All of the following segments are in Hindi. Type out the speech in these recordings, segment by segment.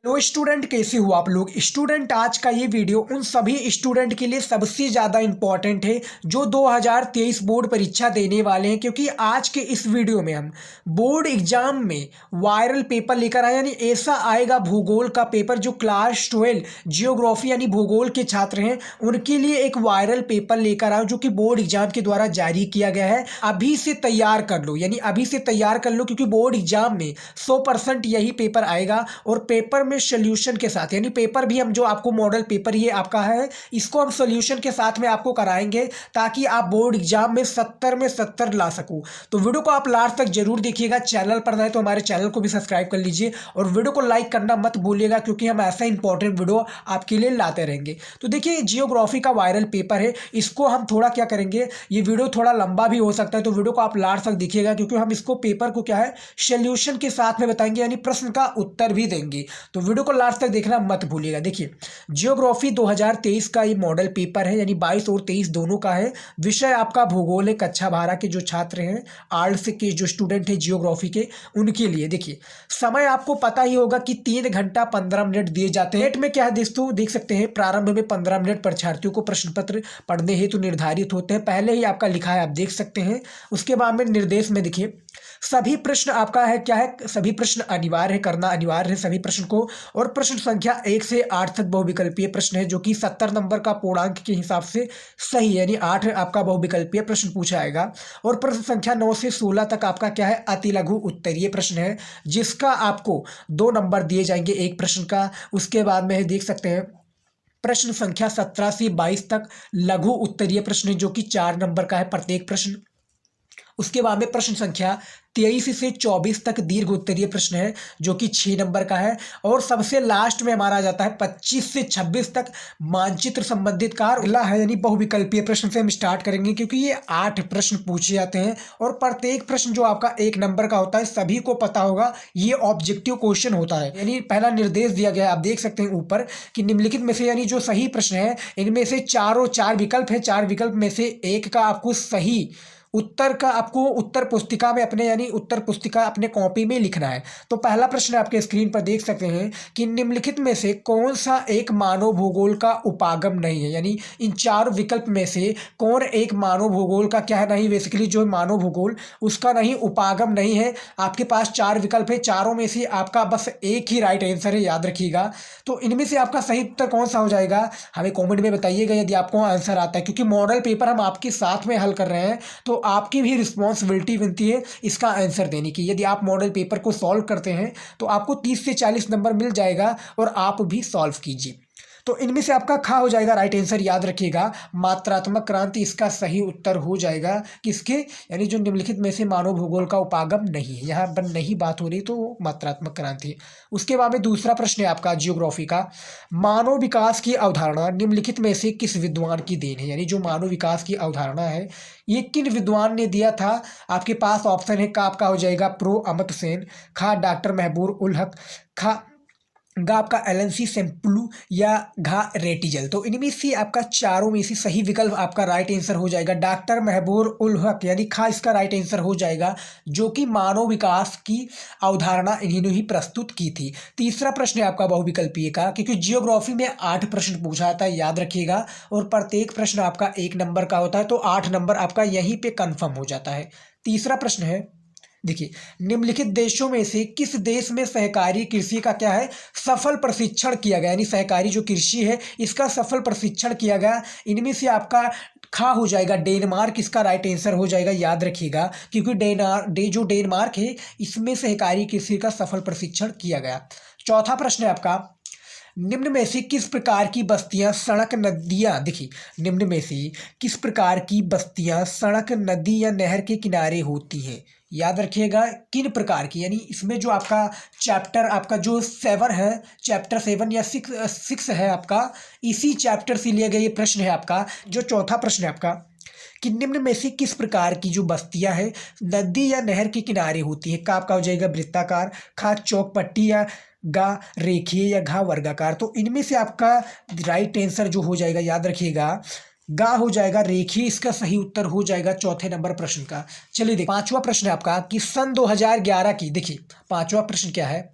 हेलो स्टूडेंट, कैसे हो आप लोग। स्टूडेंट, आज का ये वीडियो उन सभी स्टूडेंट के लिए सबसे ज़्यादा इम्पॉर्टेंट है जो 2023 बोर्ड परीक्षा देने वाले हैं, क्योंकि आज के इस वीडियो में हम बोर्ड एग्जाम में वायरल पेपर लेकर आए। यानी ऐसा आएगा भूगोल का पेपर जो क्लास 12 जियोग्राफी यानी भूगोल के छात्र हैं उनके लिए एक वायरल पेपर लेकर आए जो कि बोर्ड एग्जाम के द्वारा जारी किया गया है। अभी से तैयार कर लो, यानी अभी से तैयार कर लो, क्योंकि बोर्ड एग्जाम में 100% यही पेपर आएगा। और पेपर में सॉल्यूशन के साथ, यानी पेपर भी हम जो आपको मॉडल पेपर ये आपका है इसको हम सॉल्यूशन के साथ में आपको कराएंगे ताकि आप बोर्ड एग्जाम में 70 में 70 ला सको। तो वीडियो को आप लास्ट तक जरूर देखिएगा। चैनल पर नए तो हमारे चैनल को भी सब्सक्राइब कर लीजिए और वीडियो को लाइक करना मत भूलिएगा, क्योंकि हम ऐसा इंपॉर्टेंट वीडियो आपके लिए लाते रहेंगे। तो देखिए, जियोग्राफी का वायरल पेपर है, इसको हम थोड़ा क्या करेंगे, ये वीडियो थोड़ा लंबा भी हो सकता है, तो वीडियो को आप लास्ट तक देखिएगा, क्योंकि हम इसको पेपर को क्या है सॉल्यूशन के साथ में बताएंगे, यानी प्रश्न का उत्तर भी देंगे। तो वीडियो को लास्ट तक देखना मत भूलिएगा। देखिए, जियोग्राफी 2023 का ये मॉडल पेपर है, यानी 22 और 23 दोनों का है। विषय आपका भूगोल है। कक्षा 12 के जो छात्र हैं, आर्ट्स के जो स्टूडेंट हैं जियोग्राफी के, उनके लिए देखिए समय आपको पता ही होगा कि 3 घंटा 15 मिनट दिए जाते हैं। नेट में क्या है दोस्तों, देख सकते हैं प्रारंभ में 15 मिनट परीक्षार्थियों को प्रश्न पत्र पढ़ने हेतु निर्धारित होते हैं। पहले ही आपका लिखा है, आप देख सकते हैं। उसके बाद में निर्देश में देखिए सभी प्रश्न आपका है क्या है, सभी प्रश्न अनिवार्य है, करना अनिवार्य है सभी प्रश्न को। और प्रश्न संख्या 1 से 8 तक बहुविकल्पीय प्रश्न है, जो कि 70 नंबर का पूर्णांक के हिसाब से सही, यानी 8 आपका बहुविकल्पीय प्रश्न पूछा जाएगा। और प्रश्न संख्या 9 से 16 तक आपका क्या है, अति लघु उत्तरीय प्रश्न है, जिसका आपको 2 नंबर दिए जाएंगे एक प्रश्न का। उसके बाद में देख सकते हैं प्रश्न संख्या 17 से 22 तक लघु उत्तरीय प्रश्न, जो कि 4 नंबर का है प्रत्येक प्रश्न। उसके बाद में प्रश्न संख्या 23 से 24 तक दीर्घ उत्तरीय प्रश्न है, जो कि 6 नंबर का है। और सबसे लास्ट में हमारा आ जाता है 25 से 26 तक मानचित्र संबंधित कार्य अगला है, यानी बहुविकल्पीय प्रश्न से हम स्टार्ट करेंगे, क्योंकि ये 8 प्रश्न पूछे जाते हैं और प्रत्येक प्रश्न जो आपका 1 नंबर का होता है, सभी को पता होगा ये ऑब्जेक्टिव क्वेश्चन होता है। यानी पहला निर्देश दिया गया है, आप देख सकते हैं ऊपर कि निम्नलिखित में से, यानी जो सही प्रश्न है इनमें से 4 विकल्प है, 4 विकल्प में से एक का आपको सही उत्तर का आपको उत्तर पुस्तिका में अपने, यानी उत्तर पुस्तिका अपने कॉपी में लिखना है। तो पहला प्रश्न आपके स्क्रीन पर देख सकते हैं कि निम्नलिखित में से कौन सा एक मानव भूगोल का उपागम नहीं है, यानी इन 4 विकल्प में से कौन एक मानव भूगोल का क्या है नहीं, बेसिकली जो मानव भूगोल उसका नहीं उपागम नहीं है। आपके पास 4 विकल्प है, चारों में से आपका बस एक ही राइट आंसर है, याद रखिएगा। तो इनमें से आपका सही उत्तर कौन सा हो जाएगा, हमें कॉमेंट में बताइएगा यदि आपको आंसर आता है, क्योंकि मॉडल पेपर हम आपके साथ में हल कर रहे हैं, तो आपकी भी रिस्पॉन्सिबिलिटी बनती है इसका आंसर देने की। यदि आप मॉडल पेपर को सॉल्व करते हैं तो आपको 30 से 40 नंबर मिल जाएगा और आप भी सॉल्व कीजिए। तो इनमें से आपका खा हो जाएगा राइट आंसर, याद रखिएगा। मात्रात्मक क्रांति इसका सही उत्तर हो जाएगा। किसके, यानी जो निम्नलिखित में से मानव भूगोल का उपागम नहीं है, यहाँ पर नहीं बात हो रही, तो मात्रात्मक क्रांति। उसके बाद में दूसरा प्रश्न है आपका जियोग्राफी का, मानव विकास की अवधारणा निम्नलिखित में से किस विद्वान की देन है, यानी जो मानव विकास की अवधारणा है ये किन विद्वान ने दिया था। आपके पास ऑप्शन है, का आपका हो जाएगा प्रो अमित सेन, खा डॉक्टर महबूब उल हक, खा गा आपका एलएनसी सेम्प्लू, या घा रेटिजल। तो इनमें से आपका चारों में से सही विकल्प आपका राइट आंसर हो जाएगा डॉक्टर महबूब उल हक, यानी खा इसका राइट आंसर हो जाएगा, जो कि मानव विकास की अवधारणा इन्होंने ही प्रस्तुत की थी। तीसरा प्रश्न है आपका बहुविकल्पीय का, क्योंकि जियोग्राफी में 8 प्रश्न पूछा जाता है, याद रखिएगा, और प्रत्येक प्रश्न आपका 1 नंबर का होता है, तो 8 नंबर आपका यहीं पे कन्फर्म हो जाता है। तीसरा प्रश्न है, देखिए निम्नलिखित देशों में से किस देश में सहकारी कृषि का क्या है सफल प्रशिक्षण किया गया, यानी सहकारी जो कृषि है इसका सफल प्रशिक्षण किया गया। इनमें से आपका खा हो जाएगा डेनमार्क, इसका राइट आंसर हो जाएगा, याद रखिएगा, क्योंकि जो डेनमार्क है इसमें सहकारी कृषि का सफल प्रशिक्षण किया गया। चौथा प्रश्न है आपका, निम्न में से किस प्रकार की बस्तियां सड़क नदियां, देखिए निम्न में से किस प्रकार की बस्तियां सड़क नदी या नहर के किनारे होती हैं, याद रखिएगा किन प्रकार की, यानी इसमें जो आपका चैप्टर आपका जो 7 है, चैप्टर 7 या 6 है आपका, इसी चैप्टर से लिया गया ये प्रश्न है आपका। जो चौथा प्रश्न है आपका कि निम्न में से किस प्रकार की जो बस्तियां हैं नदी या नहर के किनारे होती है, का आपका हो जाएगा वृत्ताकार, खा चौकपट्टी, या गा रेखीय, या घा वर्गाकार। तो इनमें से आपका राइट आंसर जो हो जाएगा, याद रखिएगा, गा हो जाएगा रेखीय, इसका सही उत्तर हो जाएगा चौथे नंबर प्रश्न का। चलिए देखिए पांचवा प्रश्न है आपका कि सन 2011 की, देखिए पांचवा प्रश्न क्या है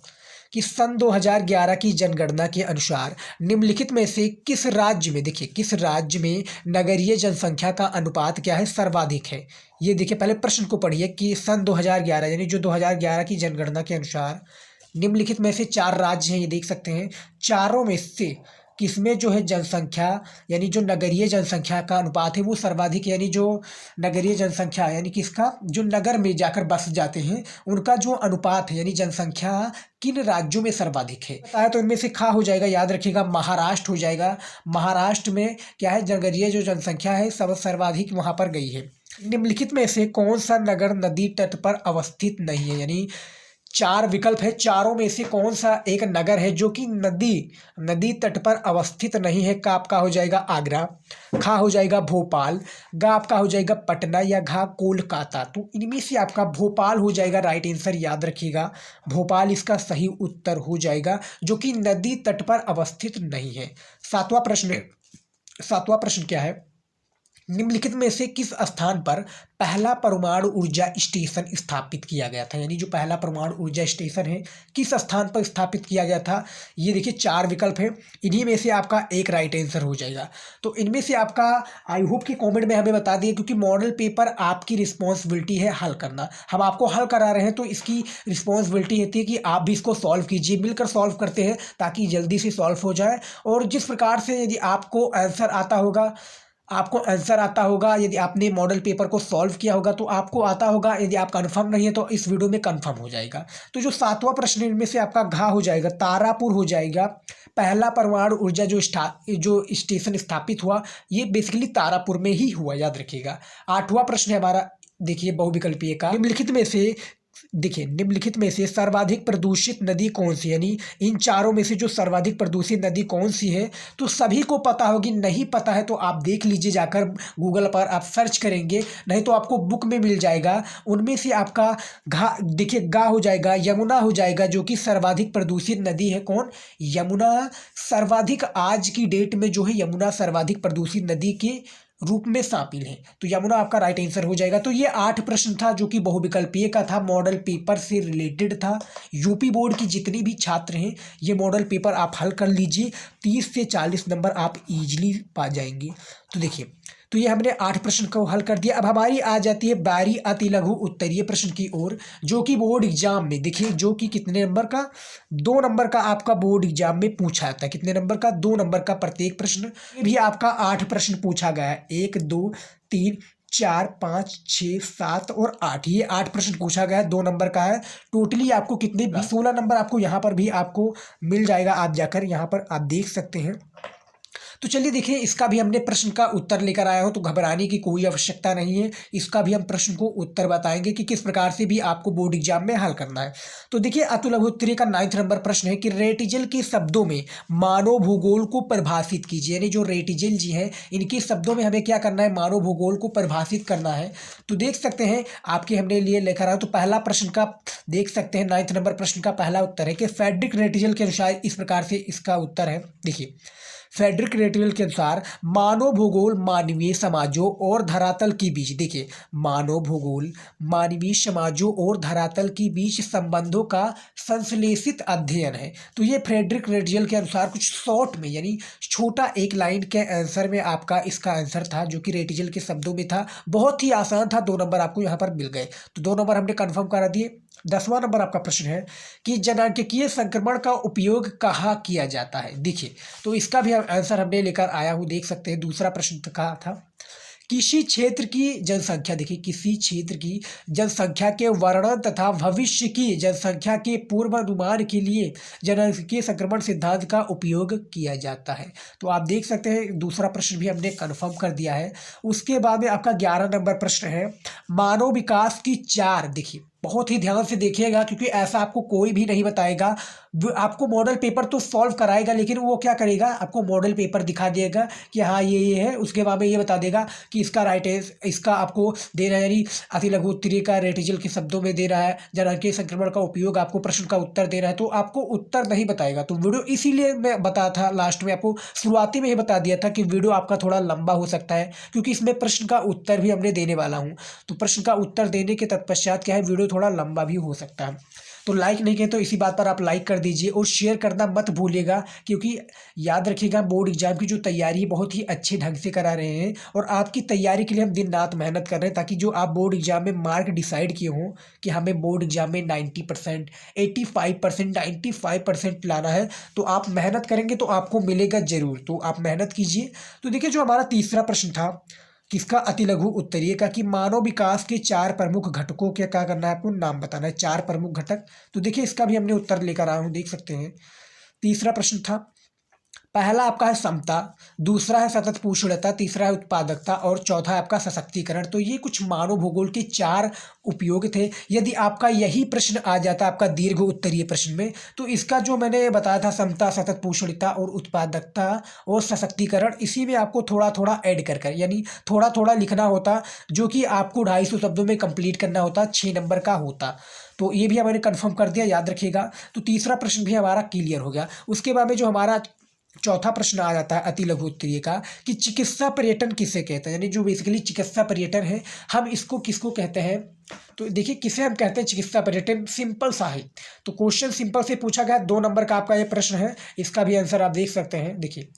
कि सन 2011 की जनगणना के अनुसार निम्नलिखित में से किस राज्य में, देखिए किस राज्य में नगरीय जनसंख्या का अनुपात क्या है, सर्वाधिक है। ये देखिए पहले प्रश्न को पढ़िए कि सन 2011 यानी जो 2011 की जनगणना के अनुसार निम्नलिखित में से 4 राज्य हैं, ये देख सकते हैं। चारों में से किसमें जो है जनसंख्या यानी जो नगरीय जनसंख्या का अनुपात है वो सर्वाधिक, यानी जो नगरीय जनसंख्या यानी किसका, जो नगर में जाकर बस जाते हैं उनका जो अनुपात है यानी जनसंख्या किन राज्यों में सर्वाधिक है बताया। तो इनमें से खा हो जाएगा, याद रखिएगा महाराष्ट्र हो जाएगा। महाराष्ट्र में क्या है, नगरीय जो जनसंख्या है सब सर्वाधिक वहां पर गई है। निम्नलिखित में से कौन सा नगर नदी तट पर अवस्थित नहीं है, यानी 4 विकल्प है, चारों में से कौन सा एक नगर है जो कि नदी तट पर अवस्थित नहीं है। का आपका हो जाएगा आगरा, खा हो जाएगा भोपाल, गा आपका हो जाएगा पटना या घा कोलकाता। तो इनमें से आपका भोपाल हो जाएगा राइट आंसर, याद रखिएगा भोपाल इसका सही उत्तर हो जाएगा जो कि नदी तट पर अवस्थित नहीं है। सातवां प्रश्न क्या है, निम्नलिखित में से किस स्थान पर पहला परमाणु ऊर्जा स्टेशन स्थापित किया गया था, यानी जो पहला परमाणु ऊर्जा स्टेशन है किस स्थान पर स्थापित किया गया था। ये देखिए 4 विकल्प है, इन्हीं में से आपका एक राइट आंसर हो जाएगा। तो इनमें से आपका आई होप कि कमेंट में हमें बता दिए, क्योंकि मॉडल पेपर आपकी रिस्पॉन्सिबिलिटी है हल करना, हम आपको हल करा रहे हैं तो इसकी रिस्पॉन्सिबिलिटी होती है कि आप भी इसको सॉल्व कीजिए, मिलकर सॉल्व करते हैं ताकि जल्दी से सॉल्व हो जाए। और जिस प्रकार से यदि आपको आंसर आता होगा, यदि आपने मॉडल पेपर को सॉल्व किया होगा तो आपको आता होगा, यदि आप कंफर्म नहीं है तो इस वीडियो में कंफर्म हो जाएगा। तो जो 7वां प्रश्न इनमें से आपका घा हो जाएगा, तारापुर हो जाएगा। पहला परमाणु ऊर्जा जो स्टेशन स्थापित हुआ ये बेसिकली तारापुर में ही हुआ, याद रखिएगा। 8वां प्रश्न है हमारा, देखिए बहुविकल्पीय का, निम्नलिखित में से सर्वाधिक प्रदूषित नदी कौन सी, यानी इन चारों में से जो सर्वाधिक प्रदूषित नदी कौन सी है। तो सभी को पता होगी, नहीं पता है तो आप देख लीजिए जाकर गूगल पर आप सर्च करेंगे, नहीं तो आपको बुक में मिल जाएगा। उनमें से आपका गा हो जाएगा, यमुना हो जाएगा जो कि सर्वाधिक प्रदूषित नदी है। कौन, यमुना सर्वाधिक, आज की डेट में जो है यमुना सर्वाधिक प्रदूषित नदी के रूप में शामिल है, तो यमुना आपका राइट आंसर हो जाएगा। तो ये 8 प्रश्न था जो कि बहुविकल्पीय का था, मॉडल पेपर से रिलेटेड था। यूपी बोर्ड की जितनी भी छात्र हैं ये मॉडल पेपर आप हल कर लीजिए, 30 से 40 नंबर आप इजीली पा जाएंगे। तो देखिए, तो ये हमने 8 प्रश्न को हल कर दिया। अब हमारी आ जाती है बारी अति लघु उत्तरीय प्रश्न की ओर, जो कि बोर्ड एग्जाम में, देखिए जो कि कितने नंबर का, 2 नंबर का आपका बोर्ड एग्जाम में पूछा जाता है। कितने नंबर का, 2 नंबर का प्रत्येक प्रश्न। ये भी आपका 8 प्रश्न पूछा गया है, 1 2 3 4 5 6 7 और 8, ये 8 प्रश्न पूछा गया है, 2 नंबर का है। टोटली आपको कितने, 16 नंबर आपको यहाँ पर भी आपको मिल जाएगा, आप जाकर यहाँ पर आप देख सकते हैं। तो चलिए देखिए, इसका भी हमने प्रश्न का उत्तर लेकर आया हूं, तो घबराने की कोई आवश्यकता नहीं है। इसका भी हम प्रश्न को उत्तर बताएंगे कि किस प्रकार से भी आपको बोर्ड एग्जाम में हल करना है। तो देखिए, अतुल लघुत्तरीय का 9 नंबर प्रश्न है कि रेटिजल के शब्दों में मानव भूगोल को परिभाषित कीजिए, यानी जो रेटिजल जी है इनके शब्दों में हमें क्या करना है, मानव भूगोल को परिभाषित करना है। तो देख सकते हैं आपके हमने लिए लेकर आया, तो पहला प्रश्न का देख सकते हैं 9 नंबर प्रश्न का पहला उत्तर है कि फ्रेडरिक रेटिजल के अनुसार इस प्रकार से इसका उत्तर है। देखिए, फ्रेडरिक रेटिजल के अनुसार मानव भूगोल मानवीय समाजों और धरातल के बीच, देखिए मानव भूगोल मानवीय समाजों और धरातल के बीच संबंधों का संश्लेषित अध्ययन है। तो ये फ्रेडरिक रेटिजल के अनुसार कुछ शॉर्ट में, यानी छोटा एक लाइन के आंसर में आपका इसका आंसर था, जो कि रेटिजल के शब्दों में था। बहुत ही आसान था, 2 नंबर आपको यहाँ पर मिल गए, तो 2 नंबर हमने कन्फर्म करा दिए। 10वां नंबर आपका प्रश्न है कि जनांकीय संक्रमण का उपयोग कहाँ किया जाता है। देखिए, तो इसका भी आंसर हमने लेकर आया हूँ, देख सकते हैं। दूसरा प्रश्न का था किसी क्षेत्र की जनसंख्या, देखिए किसी क्षेत्र की जनसंख्या के वर्णन तथा भविष्य की जनसंख्या के पूर्वानुमान के लिए जनांकीय संक्रमण सिद्धांत का उपयोग किया जाता है। तो आप देख सकते हैं दूसरा प्रश्न भी हमने कंफर्म कर दिया है। उसके बाद में आपका 11 नंबर प्रश्न है मानव विकास की 4, देखिए बहुत ही ध्यान से देखिएगा, क्योंकि ऐसा आपको कोई भी नहीं बताएगा। आपको मॉडल पेपर तो सॉल्व कराएगा, लेकिन वो क्या करेगा, आपको मॉडल पेपर दिखा देगा कि हाँ ये है, उसके बाद में ये बता देगा कि इसका राइट है, इसका आपको दे रहा है, यानी अति लघु उत्तरीय का रेटिजल के शब्दों में दे रहा है, जनांकीय संक्रमण का उपयोग आपको प्रश्न का उत्तर दे रहा है, तो आपको उत्तर नहीं बताएगा। तो वीडियो इसीलिए मैं बता था, लास्ट में आपको शुरुआती में ही बता दिया था कि वीडियो आपका थोड़ा लंबा हो सकता है, क्योंकि इसमें प्रश्न का उत्तर भी हमने देने वाला हूँ। तो प्रश्न का उत्तर देने के तत्पश्चात क्या है, वीडियो थोड़ा लंबा भी हो सकता है। तो लाइक नहीं किए तो इसी बात पर आप लाइक कर दीजिए और शेयर करना मत भूलिएगा, क्योंकि याद रखिएगा बोर्ड एग्जाम की जो तैयारी बहुत ही अच्छे ढंग से करा रहे हैं और आपकी तैयारी के लिए हम दिन रात मेहनत कर रहे हैं, ताकि जो आप बोर्ड एग्जाम में मार्क डिसाइड किए हों कि हमें बोर्ड एग्जाम में 90%, 85%, 95% लाना है, तो आप मेहनत करेंगे तो आपको मिलेगा जरूर। तो आप मेहनत कीजिए। तो देखिए, जो हमारा तीसरा प्रश्न था किसका, अति लघु उत्तरीय का, कि मानव विकास के 4 प्रमुख घटकों के क्या करना है, आपको नाम बताना है, 4 प्रमुख घटक। तो देखिए, इसका भी हमने उत्तर लेकर आया हूं, देख सकते हैं। तीसरा प्रश्न था, पहला आपका है समता, दूसरा है सतत पोषणता, तीसरा है उत्पादकता और चौथा है आपका सशक्तिकरण। तो ये कुछ मानव भूगोल के 4 उपयोग थे। यदि आपका यही प्रश्न आ जाता आपका दीर्घ उत्तरीय प्रश्न में, तो इसका जो मैंने बताया था समता, सतत पोषणता और उत्पादकता और सशक्तिकरण, इसी में आपको थोड़ा थोड़ा ऐड कर यानी थोड़ा थोड़ा लिखना होता, जो कि आपको 250 शब्दों में कंप्लीट करना होता, 6 नंबर का होता। तो ये भी मैंने कंफर्म कर दिया, याद रखिएगा। तो तीसरा प्रश्न भी हमारा क्लियर हो गया। उसके बाद में जो हमारा चौथा प्रश्न आ जाता है अति लघु उत्तरीय का, कि चिकित्सा पर्यटन किसे कहते हैं, यानी जो बेसिकली चिकित्सा पर्यटन है, हम इसको किसको कहते हैं। तो देखिए, किसे हम कहते हैं चिकित्सा पर्यटन, सिंपल सा है। तो क्वेश्चन सिंपल से पूछा गया, 2 नंबर का आपका ये प्रश्न है। इसका भी आंसर आप देख सकते हैं। देखिए,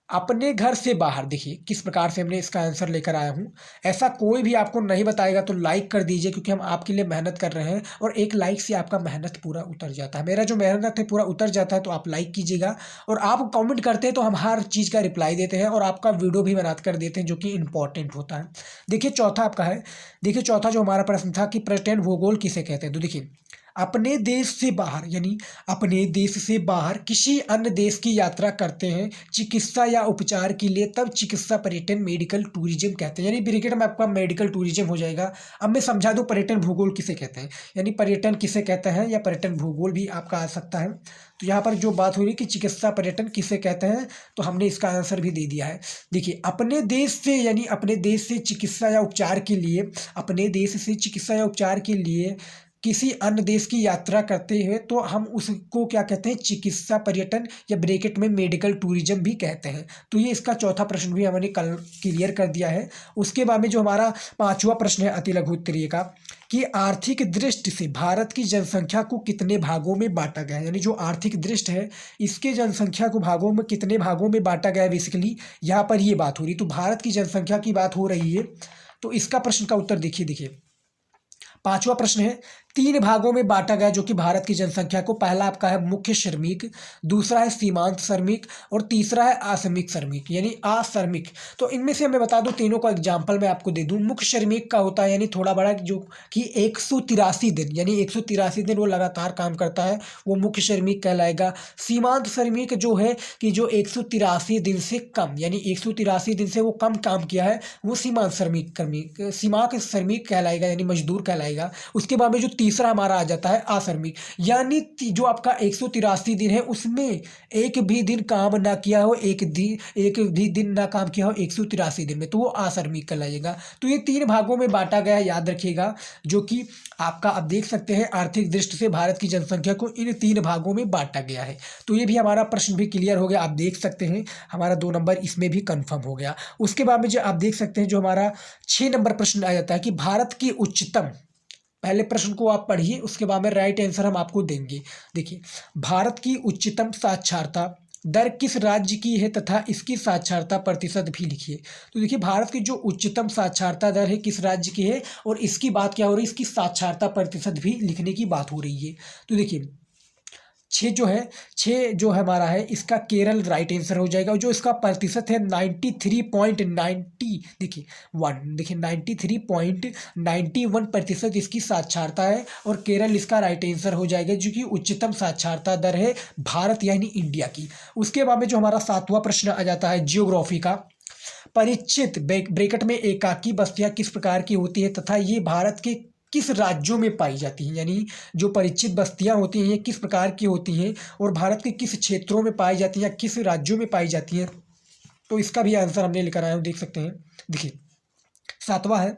अपने घर से बाहर, देखिए किस प्रकार से हमने इसका आंसर लेकर आया हूँ। ऐसा कोई भी आपको नहीं बताएगा तो लाइक कर दीजिए, क्योंकि हम आपके लिए मेहनत कर रहे हैं और एक लाइक से आपका मेहनत पूरा उतर जाता है। मेरा जो मेहनत है पूरा उतर जाता है, तो आप लाइक कीजिएगा और आप कमेंट करते हैं तो हम हर चीज़ का रिप्लाई देते हैं और आपका वीडियो भी बना कर देते हैं, जो कि इंपॉर्टेंट होता है। देखिए, चौथा आपका है, देखिए चौथा जो हमारा प्रश्न था कि पर्यटन भूगोल किसे कहते हैं। तो देखिए, अपने देश से बाहर, यानी अपने देश से बाहर किसी अन्य देश की यात्रा करते हैं चिकित्सा या उपचार के लिए, तब चिकित्सा पर्यटन मेडिकल टूरिज्म कहते हैं। यानी ब्रैकेट में आपका मेडिकल टूरिज्म हो जाएगा। अब मैं समझा दूं पर्यटन भूगोल किसे कहते हैं, यानी पर्यटन किसे कहते हैं या पर्यटन भूगोल भी आपका आ सकता है। तो यहाँ पर जो बात हो रही है कि चिकित्सा पर्यटन किसे कहते हैं, तो हमने इसका आंसर भी दे दिया है। देखिए, अपने देश से, यानी अपने देश से चिकित्सा या उपचार के लिए, अपने देश से चिकित्सा या उपचार के लिए किसी अन्य देश की यात्रा करते हैं तो हम उसको क्या कहते हैं, चिकित्सा पर्यटन या ब्रैकेट में मेडिकल टूरिज्म भी कहते हैं। तो ये इसका चौथा प्रश्न भी हमने कल क्लियर कर दिया है। उसके बाद में जो हमारा 5वां प्रश्न है अति लघु उत्तरीय का, कि आर्थिक दृष्टि से भारत की जनसंख्या को कितने भागों में बांटा गया है, यानी जो आर्थिक दृष्टि है इसके जनसंख्या को भागों में, कितने भागों में बांटा गया है, बेसिकली यहाँ पर ये बात हो रही। तो भारत की जनसंख्या की बात हो रही है, तो इसका प्रश्न का उत्तर देखिए 5वां प्रश्न है, 3 भागों में बांटा गया जो कि भारत की जनसंख्या को। पहला आपका है मुख्य श्रमिक, दूसरा है सीमांत श्रमिक और तीसरा है आश्रमिक श्रमिक, यानी अश्रमिक। तो इनमें से मैं बता दूं, तीनों का एग्जाम्पल मैं आपको दे दूं। मुख्य श्रमिक का होता है यानी थोड़ा बड़ा, जो कि 183 दिन, यानी 183 दिन वो लगातार काम करता है, वो मुख्य श्रमिक कहलाएगा। सीमांत श्रमिक जो है कि जो 183 दिन से कम, यानी 183 दिन से वो कम काम किया है, वो सीमांत श्रमिक कहलाएगा, यानी मजदूर कहलाएगा। उसके बाद में जो तीसरा हमारा आ जाता है अश्रमिक, यानी जो आपका 183 दिन है उसमें एक भी दिन काम ना किया हो, एक भी दिन ना काम किया हो 183 दिन में, तो वो अश्रमिक कहलाएगा। तो ये 3 भागों में बांटा गया है, याद रखिएगा, जो कि आपका आप देख सकते हैं आर्थिक दृष्टि से भारत की जनसंख्या को इन 3 भागों में बांटा गया है। तो ये भी हमारा प्रश्न भी क्लियर हो गया, आप देख सकते हैं हमारा 2 नंबर इसमें भी कंफर्म हो गया। उसके बाद में जो आप देख सकते हैं जो हमारा 6 नंबर प्रश्न आ जाता है कि भारत की उच्चतम, पहले प्रश्न को आप पढ़िए, उसके बाद में राइट आंसर हम आपको देंगे। देखिए, भारत की उच्चतम साक्षरता दर किस राज्य की है तथा इसकी साक्षरता प्रतिशत भी लिखिए। तो देखिए, भारत की जो उच्चतम साक्षरता दर है किस राज्य की है और इसकी बात क्या हो रही है, इसकी साक्षरता प्रतिशत भी लिखने की बात हो रही है। तो देखिए, 6 जो हमारा है इसका केरल राइट आंसर हो जाएगा। जो इसका प्रतिशत है 93.90, देखिए 93.91% इसकी साक्षरता है और केरल इसका राइट आंसर हो जाएगा, जो कि उच्चतम साक्षरता दर है भारत यानी इंडिया की। उसके बाद में जो हमारा 7वां प्रश्न आ जाता है जियोग्राफी का, परिचित ब्रैकेट में एकाकी बस्तियां किस प्रकार की होती है तथा ये भारत के किस राज्यों में पाई जाती हैं, यानी जो परिचित बस्तियां होती हैं ये किस प्रकार की होती हैं और भारत के किस क्षेत्रों में पाई जाती हैं या किस राज्यों में पाई जाती हैं। तो इसका भी आंसर हमने लेकर आए हैं, देख सकते हैं। देखिए, 7वां है,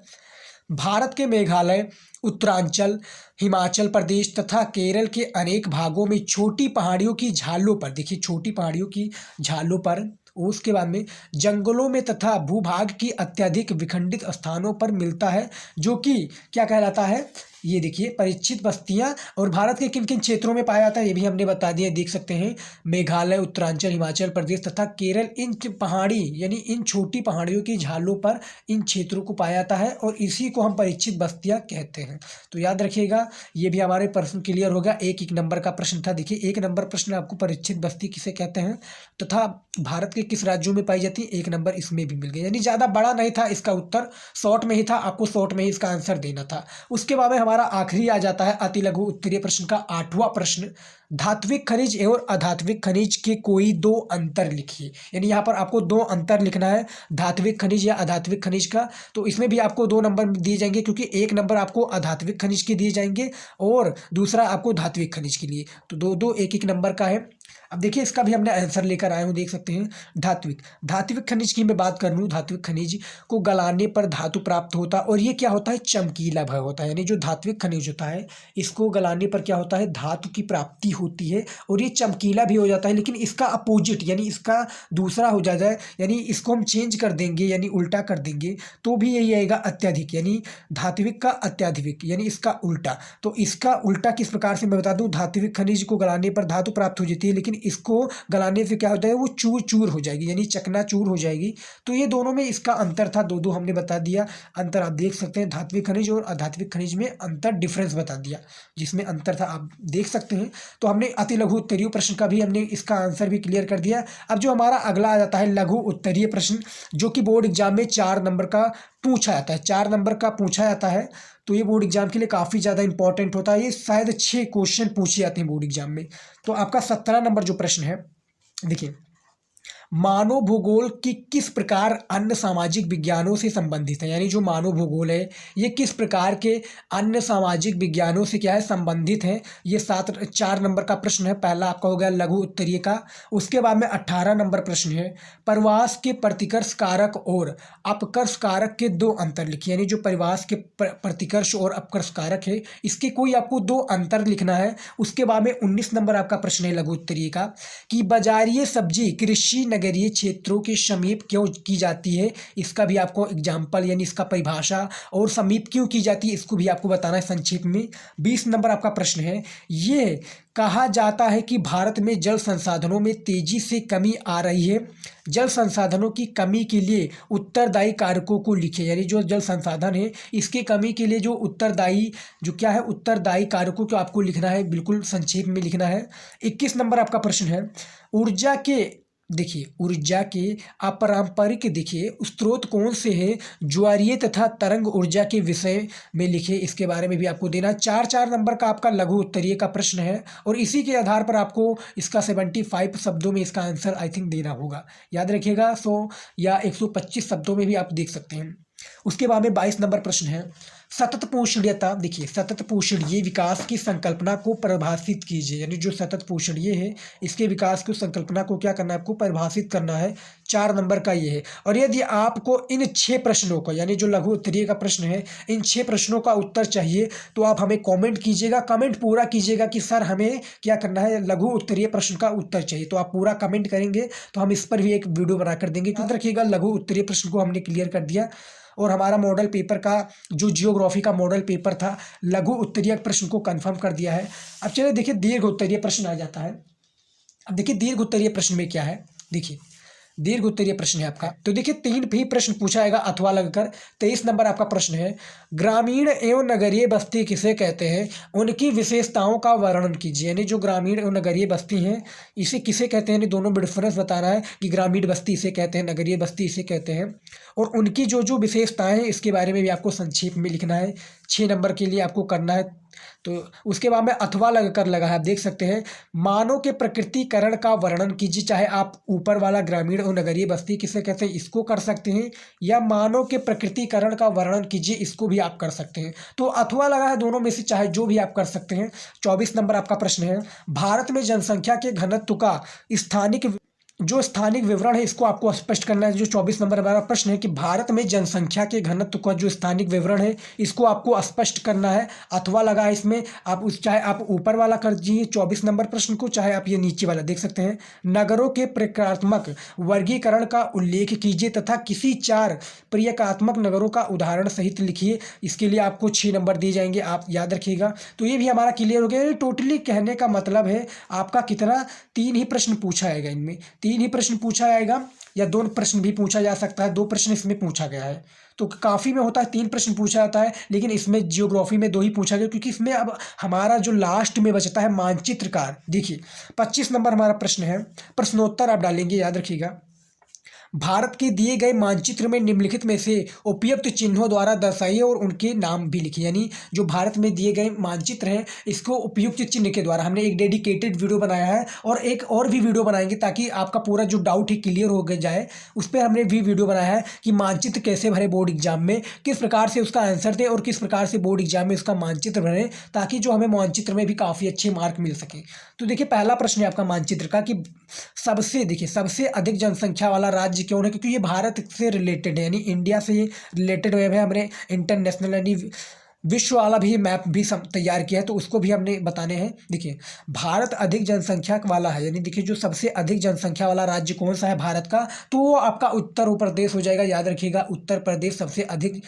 भारत के मेघालय, उत्तरांचल, हिमाचल प्रदेश तथा केरल के अनेक भागों में छोटी पहाड़ियों की झालों पर, देखिए छोटी पहाड़ियों की झालों पर, उसके बाद में जंगलों में तथा भूभाग की अत्यधिक विखंडित स्थानों पर मिलता है, जो कि क्या कहलाता है, ये देखिए परिचित बस्तियां और भारत के किन किन क्षेत्रों में पाया जाता है ये भी हमने बता दिया, देख सकते हैं। मेघालय, उत्तरांचल, हिमाचल प्रदेश तथा केरल, इन पहाड़ी यानी इन छोटी पहाड़ियों की झालों पर इन क्षेत्रों को पाया जाता है और इसी को हम परिचित बस्तियां कहते हैं। तो याद रखिएगा, ये भी हमारे प्रश्न क्लियर होगा। एक नंबर का प्रश्न था। देखिए 1 नंबर प्रश्न आपको परिचित बस्ती किसे कहते हैं तथा भारत के किस राज्यों में पाई जाती है, 1 नंबर इसमें भी मिल गया। यानी ज़्यादा बड़ा नहीं था इसका उत्तर, शॉर्ट में ही था, आपको शॉर्ट में ही इसका आंसर देना था। उसके बाद में हमारा आखिरी आ जाता है अति लघु उत्तरीय प्रश्न का 8वां प्रश्न। धात्विक खनिज एवं अधात्विक खनिज के कोई 2 अंतर लिखिए। यानी यहाँ पर आपको 2 अंतर लिखना है, धात्विक खनिज या अधात्विक खनिज का। तो इसमें भी आपको 2 नंबर दिए जाएंगे, क्योंकि 1 नंबर आपको अधात्विक खनिज के दिए जाएंगे और दूसरा आपको धात्विक खनिज के लिए। तो 2-2 1-1 नंबर का है। अब देखिए इसका भी हमने आंसर लेकर आए हूँ, देख सकते हैं। धात्विक खनिज की मैं बात कर लूँ, धात्विक खनिज को गलाने पर धातु प्राप्त होता है और ये क्या होता है, चमकीला भय होता है। यानी जो धात्विक खनिज होता है इसको गलाने पर क्या होता है, धातु की प्राप्ति होती है और ये चमकीला भी हो जाता है। लेकिन इसका अपोजिट यानी इसका दूसरा हो जाता है, यानी इसको हम चेंज कर देंगे यानी उल्टा कर देंगे तो भी यही आएगा अत्यधिक, यानी धात्विक का अत्यधिक यानी इसका उल्टा। तो इसका उल्टा किस प्रकार से मैं बता दूं, धात्विक खनिज को गलाने पर धातु प्राप्त हो जाती है लेकिन इसको गलाने से क्या होता है, वो चूर चूर हो जाएगी यानी चकनाचूर हो जाएगी। तो ये दोनों में इसका अंतर था, 2-2 हमने बता दिया। अंतर आप देख सकते हैं, धात्विक खनिज और अधात्विक खनिज में अंतर डिफरेंस बता दिया, जिसमें अंतर था आप देख सकते हैं। तो हमने अति लघु उत्तरीय प्रश्न का भी हमने इसका आंसर भी क्लियर कर दिया। अब जो हमारा अगला आ जाता है लघु उत्तरीय प्रश्न, जो कि बोर्ड एग्जाम में 4 नंबर का पूछा जाता है, 4 नंबर का पूछा जाता है। तो ये बोर्ड एग्जाम के लिए काफ़ी ज़्यादा इंपॉर्टेंट होता है। ये शायद 6 क्वेश्चन पूछे जाते हैं बोर्ड एग्जाम में। तो आपका 17 नंबर जो प्रश्न है, देखिए मानव भूगोल की किस प्रकार अन्य सामाजिक विज्ञानों से संबंधित है। यानी जो मानव भूगोल है ये किस प्रकार के अन्य सामाजिक विज्ञानों से क्या है, संबंधित है। ये 4 नंबर का प्रश्न है। पहला आपका हो गया लघु उत्तरीय का। उसके बाद में 18 नंबर प्रश्न है, प्रवास के प्रतिकर्ष कारक और अपकर्ष कारक के 2 अंतर लिखिए। यानी जो प्रवास के प्रतिकर्ष और अपकर्ष कारक है इसके कोई आपको 2 अंतर लिखना है। उसके बाद में 19 नंबर आपका प्रश्न है लघु उत्तरीय का, कि बाजारीय सब्जी कृषि नगरीय क्षेत्रों के समीप क्यों की जाती है। इसका भी आपको एग्जाम्पल यानी इसका परिभाषा और समीप क्यों की जाती है इसको भी आपको बताना है संक्षेप में। 20 नंबर आपका प्रश्न है, ये कहा जाता है कि भारत में जल संसाधनों में तेजी से कमी आ रही है। जल संसाधनों की कमी के लिए उत्तरदायी कारकों को लिखे। यानी जो जल संसाधन है इसके कमी के लिए जो उत्तरदायी उत्तरदायी कारकों को आपको लिखना है, बिल्कुल संक्षेप में लिखना है। 21 नंबर आपका प्रश्न है, ऊर्जा के अपारंपरिक स्रोत कौन से हैं, ज्वारीय तथा तरंग ऊर्जा के विषय में लिखे। इसके बारे में भी आपको देना। 4 नंबर का आपका लघु उत्तरीय का प्रश्न है और इसी के आधार पर आपको इसका 75 शब्दों में इसका आंसर आई थिंक देना होगा। याद रखिएगा 100 या 125 शब्दों में भी आप देख सकते हैं। उसके बाद में 22 नंबर प्रश्न है, सतत पोषणीयता। देखिए सतत पोषणीय विकास की संकल्पना को परिभाषित कीजिए। यानी जो सतत पोषणीय है इसके विकास की संकल्पना को क्या करना है, आपको परिभाषित करना है। 4 नंबर का ये है। और यदि आपको इन 6 प्रश्नों का यानी जो लघु उत्तरीय का प्रश्न है इन 6 प्रश्नों का उत्तर चाहिए तो आप हमें कॉमेंट कीजिएगा, कमेंट पूरा कीजिएगा कि सर हमें क्या करना है, लघु उत्तरीय प्रश्न का उत्तर चाहिए। तो आप पूरा कमेंट करेंगे तो हम इस पर भी एक वीडियो बनाकर देंगे। याद रखिएगा लघु उत्तरीय प्रश्न को हमने क्लियर कर दिया। और हमारा मॉडल पेपर का जो जियोग्राफी का मॉडल पेपर था लघु उत्तरीय प्रश्न को कंफर्म कर दिया है। अब चलिए देखिए दीर्घ उत्तरीय प्रश्न आ जाता है। अब देखिए दीर्घ उत्तरीय प्रश्न में क्या है, देखिए दीर्घ उत्तरीय प्रश्न है आपका। तो देखिए 3 भी प्रश्न पूछा जाएगा अथवा लगकर। 23 नंबर आपका प्रश्न है, ग्रामीण एवं नगरीय बस्ती किसे कहते हैं, उनकी विशेषताओं का वर्णन कीजिए। यानी जो ग्रामीण एवं नगरीय बस्ती हैं इसे किसे कहते हैं, दोनों में डिफरेंस बताना है कि ग्रामीण बस्ती इसे कहते हैं, नगरीय बस्ती इसे कहते हैं। और उनकी जो जो विशेषताएं हैं इसके बारे में भी आपको संक्षेप में लिखना है। 6 नंबर के लिए आपको करना है। तो उसके बाद में अथवा लगकर लगा है, आप देख सकते हैं, मानव के प्रकृतिकरण का वर्णन कीजिए। चाहे आप ऊपर वाला ग्रामीण और नगरीय बस्ती किसे कहते हैं इसको कर सकते हैं, या मानव के प्रकृतिकरण का वर्णन कीजिए इसको भी आप कर सकते हैं। तो अथवा लगा है, दोनों में से चाहे जो भी आप कर सकते हैं। 24 नंबर आपका प्रश्न है, भारत में जनसंख्या के घनत्व का स्थानिक जो स्थानिक विवरण है इसको आपको स्पष्ट करना है। जो 24 नंबर हमारा प्रश्न है कि भारत में जनसंख्या के घनत्व का जो स्थानिक विवरण है इसको आपको स्पष्ट करना है। अथवा लगा है इसमें, आप चाहे आप ऊपर वाला कर दीजिए 24 नंबर प्रश्न को, चाहे आप ये नीचे वाला देख सकते हैं। नगरों के प्रक्रियात्मक वर्गीकरण का उल्लेख कीजिए तथा किसी 4 प्रक्रियात्मक नगरों का उदाहरण सहित लिखिए। इसके लिए आपको 6 नंबर दिए जाएंगे, आप याद रखिएगा। तो ये भी हमारा क्लियर हो गया। टोटली कहने का मतलब है आपका कितना, 3 ही प्रश्न पूछा जाएगा। इनमें 3 ही प्रश्न पूछा जाएगा, या 2 प्रश्न भी पूछा जा सकता है। 2 प्रश्न इसमें पूछा गया है। तो काफ़ी में होता है 3 प्रश्न पूछा जाता है, लेकिन इसमें जियोग्राफी में 2 ही पूछा गया, क्योंकि इसमें अब हमारा जो लास्ट में बचता है मानचित्रकार। देखिए 25 नंबर हमारा प्रश्न है, प्रश्नोत्तर आप डालेंगे, याद रखिएगा। भारत के दिए गए मानचित्र में निम्नलिखित में से उपयुक्त चिन्हों द्वारा दर्शाइए और उनके नाम भी लिखिए। यानी जो भारत में दिए गए मानचित्र हैं इसको उपयुक्त चिन्ह के द्वारा हमने एक डेडिकेटेड वीडियो बनाया है, और एक और भी वीडियो बनाएंगे ताकि आपका पूरा जो डाउट है क्लियर हो जाए। उस पर हमने भी वीडियो बनाया है कि मानचित्र कैसे भरे बोर्ड एग्जाम में, किस प्रकार से उसका आंसर दें और किस प्रकार से बोर्ड एग्जाम में उसका मानचित्र भरें, ताकि जो हमें मानचित्र में भी काफ़ी अच्छे मार्क मिल सके। तो देखिए पहला प्रश्न है आपका मानचित्र का कि सबसे अधिक जनसंख्या वाला राज्य क्यों है, क्योंकि ये भारत से रिलेटेड है, यानी इंडिया से रिलेटेड है। हमने इंटरनेशनल यानी विश्व वाला भी मैप भी तैयार किया है, तो उसको भी हमने बताने हैं। देखिए भारत अधिक जनसंख्या वाला है, यानी देखिए जो सबसे अधिक जनसंख्या वाला राज्य कौन सा है भारत का, तो वो आपका उत्तर प्रदेश हो जाएगा। याद रखिएगा उत्तर प्रदेश सबसे अधिक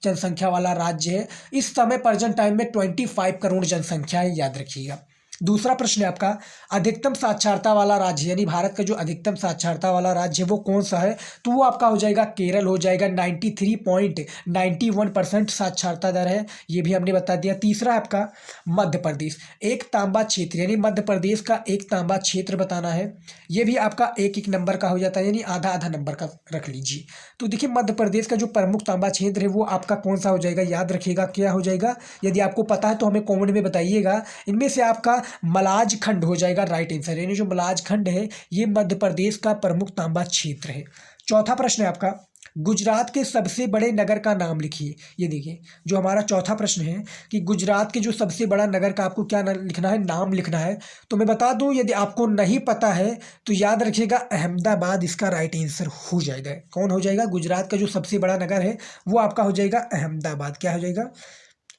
जनसंख्या वाला राज्य है। इस समय प्रेजेंट टाइम में 25 करोड़ जनसंख्या है, याद रखिएगा। दूसरा प्रश्न है आपका अधिकतम साक्षरता वाला राज्य, यानी भारत का जो अधिकतम साक्षरता वाला राज्य है वो कौन सा है, तो वो आपका हो जाएगा केरल हो जाएगा। 93.91% साक्षरता दर है, ये भी हमने बता दिया। तीसरा है आपका मध्य प्रदेश, एक तांबा क्षेत्र, यानी मध्य प्रदेश का एक तांबा क्षेत्र बताना है। ये भी आपका एक नंबर का हो जाता है, यानी आधा आधा नंबर का रख लीजिए। तो देखिए मध्य प्रदेश का जो प्रमुख तांबा क्षेत्र है वो आपका कौन सा हो जाएगा, याद रखिएगा क्या हो जाएगा। यदि आपको पता है तो हमें कॉमेंट में बताइएगा। इनमें से आपका मलाज खंड हो जाएगा राइट आंसर, यानी जो मलाज खंड है ये मध्य प्रदेश का प्रमुख तांबा क्षेत्र है। चौथा प्रश्न है आपका गुजरात के सबसे बड़े नगर का नाम लिखिए। ये देखिए जो हमारा चौथा प्रश्न है कि गुजरात के जो सबसे बड़ा नगर का आपको क्या लिखना है, नाम लिखना है। तो मैं बता दूं यदि आपको नहीं पता है तो याद रखिएगा अहमदाबाद इसका राइट आंसर हो जाएगा। कौन हो जाएगा, गुजरात का जो सबसे बड़ा नगर है वो आपका हो जाएगा अहमदाबाद। क्या हो जाएगा,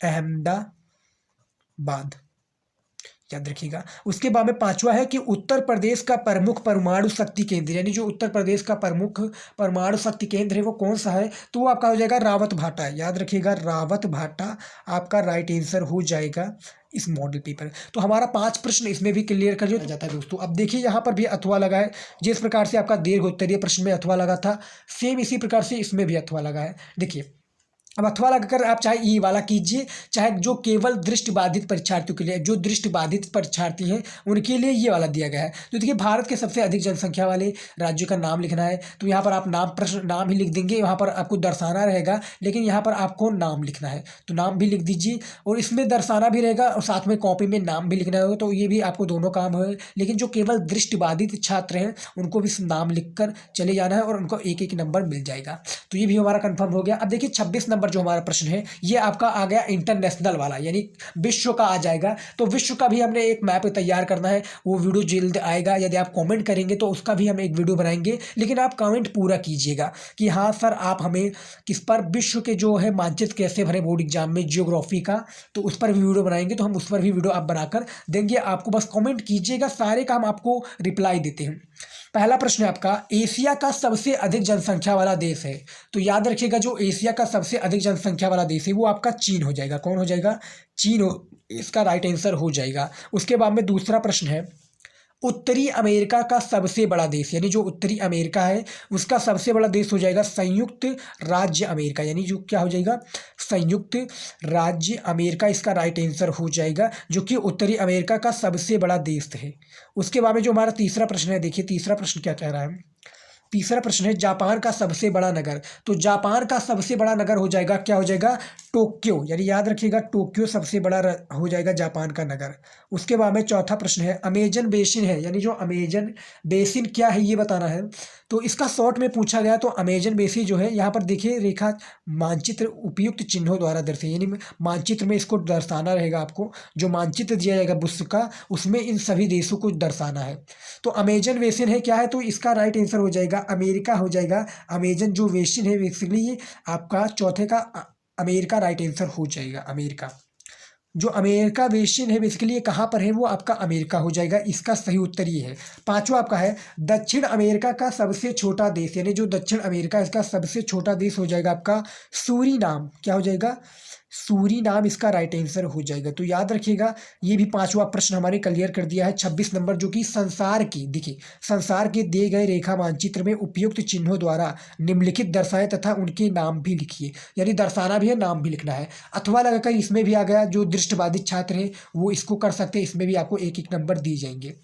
अहमदाबाद, याद रखिएगा। उसके बाद में पांचवा है कि उत्तर प्रदेश का प्रमुख परमाणु शक्ति केंद्र, यानी जो उत्तर प्रदेश का प्रमुख परमाणु शक्ति केंद्र है वो कौन सा है, तो वो आपका हो जाएगा रावत भाटा। याद रखिएगा रावत भाटा आपका राइट आंसर हो जाएगा इस मॉडल पेपर। तो हमारा 5 प्रश्न इसमें भी क्लियर कर दिया जाता है दोस्तों। अब देखिए यहाँ पर भी अथवा लगा है, जिस प्रकार से आपका दीर्घ उत्तरीय प्रश्न में अथवा लगा था सेम इसी प्रकार से इसमें भी अथवा लगा है। देखिए अब अथवा लगाकर आप चाहे ई वाला कीजिए, चाहे जो केवल दृष्टिबाधित परीक्षार्थियों के लिए, जो दृष्टिबाधित परीक्षार्थी हैं उनके लिए ये वाला दिया गया है। तो देखिए भारत के सबसे अधिक जनसंख्या वाले राज्यों का नाम लिखना है, तो यहाँ पर आप नाम ही लिख देंगे। यहाँ पर आपको दर्शाना रहेगा, लेकिन यहाँ पर आपको नाम लिखना है तो नाम भी लिख दीजिए, और इसमें दर्शाना भी रहेगा और साथ में कॉपी में नाम भी लिखना होगा। तो ये भी आपको दोनों काम है, लेकिन जो केवल दृष्टिबाधित छात्र हैं उनको भी नाम लिख कर चले जाना है और उनको 1-1 नंबर मिल जाएगा। तो ये भी हमारा कन्फर्म हो गया। अब देखिए 26 नंबर जो हमारा प्रश्न है ये आपका आ गया इंटरनेशनल वाला, यानी विश्व का आ जाएगा। तो विश्व का भी हमने एक मैप तैयार करना है, वो वीडियो जल्द आएगा। यदि आप कमेंट करेंगे तो उसका भी हम एक वीडियो बनाएंगे, लेकिन आप कमेंट पूरा कीजिएगा कि हाँ सर आप हमें किस पर विश्व के जो है मानचित्र कैसे भरे बोर्ड एग्जाम में जियोग्राफी का, तो उस पर भी वीडियो बनाएंगे। तो हम उस पर भी वीडियो आप बनाकर देंगे, आपको बस कमेंट कीजिएगा, सारे का हम आपको रिप्लाई देते हैं। पहला प्रश्न है आपका एशिया का सबसे अधिक जनसंख्या वाला देश है, तो याद रखिएगा जो एशिया का सबसे अधिक जनसंख्या वाला देश है वो आपका चीन हो जाएगा। कौन हो जाएगा, चीन हो, इसका राइट आंसर हो जाएगा। उसके बाद में दूसरा प्रश्न है उत्तरी अमेरिका का सबसे बड़ा देश, यानी जो उत्तरी अमेरिका है उसका सबसे बड़ा देश हो जाएगा संयुक्त राज्य अमेरिका, यानी जो क्या हो जाएगा संयुक्त राज्य अमेरिका, इसका राइट आंसर हो जाएगा, जो कि उत्तरी अमेरिका का सबसे बड़ा देश है। उसके बाद में जो हमारा तीसरा प्रश्न है, देखिए तीसरा प्रश्न क्या कह रहा है। तीसरा प्रश्न है जापान का सबसे बड़ा नगर, तो जापान का सबसे बड़ा नगर हो जाएगा, क्या हो जाएगा टोक्यो, यानी याद रखिएगा टोक्यो सबसे बड़ा हो जाएगा जापान का नगर। उसके बाद में चौथा प्रश्न है अमेजन बेसिन है, यानी जो अमेजन बेसिन क्या है ये बताना है। तो इसका शॉर्ट में पूछा गया तो अमेजन बेसिन जो है यहाँ पर देखिए रेखा मानचित्र उपयुक्त चिन्हों द्वारा दर्शाई, यानी मानचित्र में इसको दर्शाना रहेगा आपको। जो मानचित्र दिया जाएगा विश्व का उसमें इन सभी देशों को दर्शाना है। तो अमेजन बेसिन है क्या है, तो इसका राइट आंसर हो जाएगा अमेरिका हो जाएगा। अमेजन जो बेसिन है बेसिकली ये आपका चौथे का अमेरिका राइट आंसर हो जाएगा। अमेरिका जो अमेरिका बेसिन है बेसिकली ये कहाँ पर है, वो आपका अमेरिका हो जाएगा। इसका सही उत्तर ये है। पांचवा आपका है दक्षिण अमेरिका का सबसे छोटा देश, यानी जो दक्षिण अमेरिका इसका सबसे छोटा देश हो जाएगा आपका सूरीनाम। क्या हो जाएगा, सूरीनाम इसका राइट आंसर हो जाएगा। तो याद रखिएगा ये भी पांचवा प्रश्न हमारे क्लियर कर दिया है। 26 नंबर जो कि संसार की, देखिए संसार के दिए गए रेखा मानचित्र में उपयुक्त चिन्हों द्वारा निम्नलिखित दर्शाए तथा उनके नाम भी लिखिए, यानी दर्शाना भी है नाम भी लिखना है। अथवा लगाकर इसमें भी आ गया, जो दृष्टिबाधित छात्र है वो इसको कर सकते हैं, इसमें भी आपको एक एक नंबर दिए जाएंगे।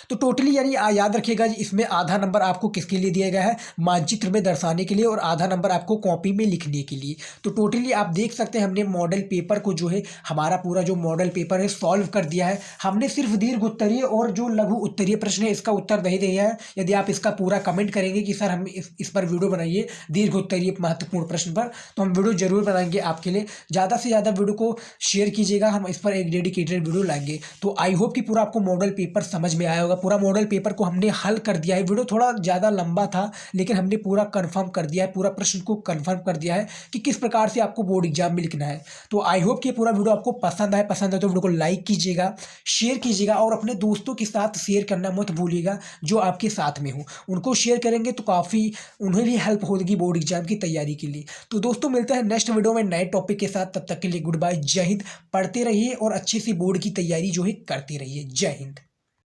तो टोटली यानी याद रखिएगा इसमें आधा नंबर आपको किसके लिए दिया गया है, मानचित्र में दर्शाने के लिए, और आधा नंबर आपको कॉपी में लिखने के लिए। तो टोटली आप देख सकते हैं हमने मॉडल पेपर को जो है हमारा पूरा जो मॉडल पेपर है सॉल्व कर दिया है। हमने सिर्फ दीर्घ उत्तरीय और जो लघु उत्तरीय प्रश्न है इसका उत्तर नहीं दिया है। यदि आप इसका पूरा कमेंट करेंगे कि सर हम इस पर वीडियो बनाइए दीर्घ उत्तरीय महत्वपूर्ण प्रश्न पर, तो हम वीडियो जरूर बनाएंगे आपके लिए। ज़्यादा से ज़्यादा वीडियो को शेयर कीजिएगा, हम इस पर एक डेडिकेटेड वीडियो लाएंगे। तो आई होप कि पूरा आपको मॉडल पेपर समझ में आया होगा। पूरा मॉडल पेपर को हमने हल कर दिया है। वीडियो थोड़ा ज़्यादा लंबा था लेकिन हमने पूरा कंफर्म कर दिया है, पूरा प्रश्न को कंफर्म कर दिया है कि किस प्रकार से आपको बोर्ड एग्जाम में लिखना है। तो आई होप कि पूरा वीडियो आपको पसंद आए। पसंद है तो वीडियो को लाइक कीजिएगा, शेयर कीजिएगा और अपने दोस्तों के साथ शेयर करना मत भूलिएगा जो आपके साथ में हो। उनको शेयर करेंगे तो काफ़ी उन्हें भी हेल्प होगी बोर्ड एग्जाम की तैयारी के लिए। तो दोस्तों मिलते हैं नेक्स्ट वीडियो में नए टॉपिक के साथ। तब तक के लिए गुड बाय, जय हिंद। पढ़ते रहिए और अच्छी सी बोर्ड की तैयारी जो है करते रहिए। जय हिंद।